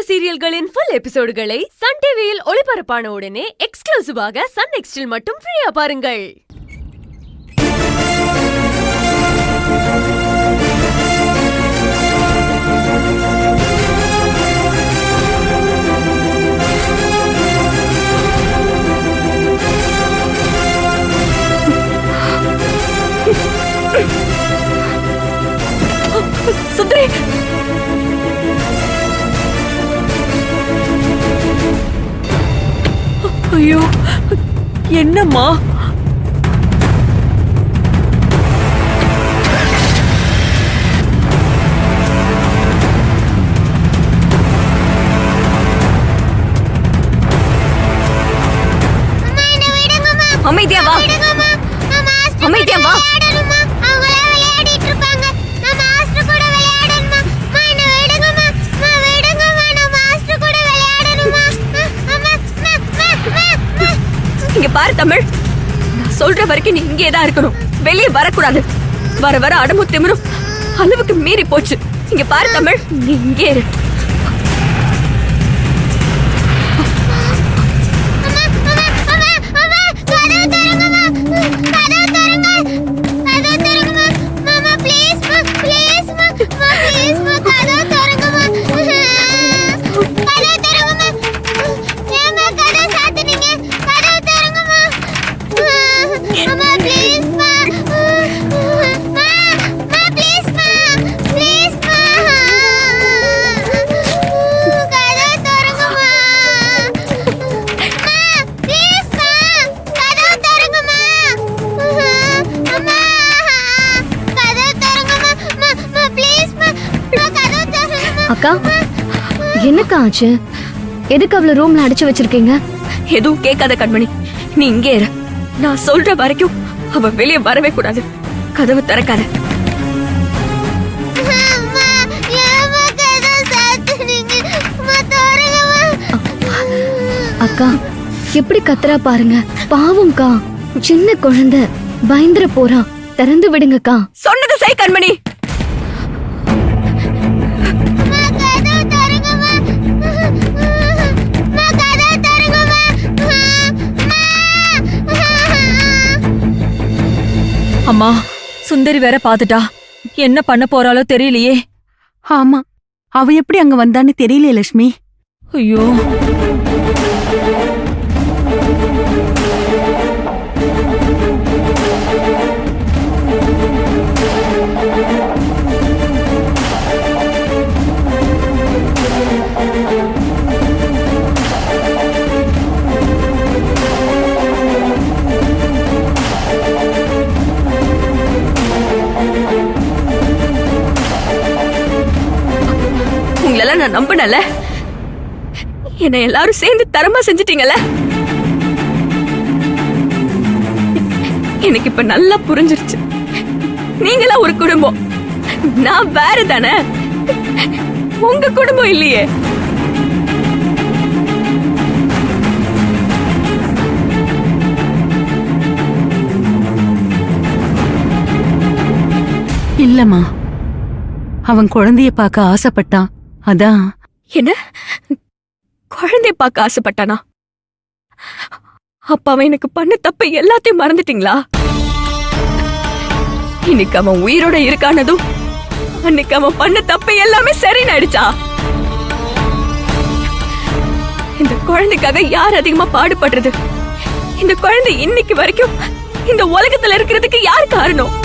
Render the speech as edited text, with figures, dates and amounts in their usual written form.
சீரியல்களின் full எபிசோடுகளை Sun டிவியில் ஒளிபரப்பான உடனே எக்ஸ்க்ளூசிவாக சன் நெக்ஸ்டில் மட்டும் ஃப்ரீயா பாருங்கள். சுந்தரி, ஐயோ என்னம்மா? அமைதியா வா, அமைதியா வா. இங்க பாரு தமிழ், நான் சொல்ற வரைக்கும் நீ இங்கே தான் இருக்கணும், வெளியே வரக்கூடாது. வர வர அடமு திமிரும் அளவுக்கு மீறி போச்சு. இங்க பாரு தமிழ், நீ இங்கே இரு. அக்கா, என்னக்கா ஆச்சு? எதுக்கு அவளை ரூம்ல அடைச்சு வச்சிருக்கீங்க? எதுவும் கேட்காத கண்மணி, நீ இங்கே இரு. நான் சொல்ற வரைக்கும் அவ வெளியே வரவே கூடாது. கதவு திறக்காத. அக்கா எப்படி கத்துறா பாருங்க, பாவம்க்கா. சின்ன குழந்தை பயந்துர போறா. திறந்து விடுங்கக்கா. சொன்னது செய் கண்மணி. அம்மா, சுந்தரி வேற பாத்துட்டா. என்ன பண்ண போறாளோ தெரியலையே. ஆமா, அவ எப்படி அங்க வந்தான்னு தெரியல லட்சுமி. ஐயோ, உங்களெல்லாம் நான் நம்பினல, என்னை எல்லாரும் சேர்ந்து தரமா செஞ்சிட்டீங்கல்ல. எனக்கு இப்ப நல்லா புரிஞ்சிருச்சு. நீங்களா ஒரு குடும்பம், நான் வேற தானே. உங்க குடும்பம் இல்லையே. இல்லம்மா, அவன் குழந்தைய பார்க்க ஆசைப்பட்டான், அதான். என்ன, குழந்தைய பார்க்க ஆசைப்பட்டானா? அப்ப அவன் எனக்கு பண்ண தப்பு எல்லாத்தையும் மறந்துட்டீங்களா? இன்னைக்கு அவன் உயிரோட இருக்கானதும் அன்னைக்கு அவன் பண்ண தப்பு எல்லாமே சரின்னு ஆயிடுச்சா? இந்த குழந்தைக்காக யார் அதிகமா பாடுபடுறது? இந்த குழந்தை இன்னைக்கு வரைக்கும் இந்த உலகத்துல இருக்கிறதுக்கு யார் காரணம்?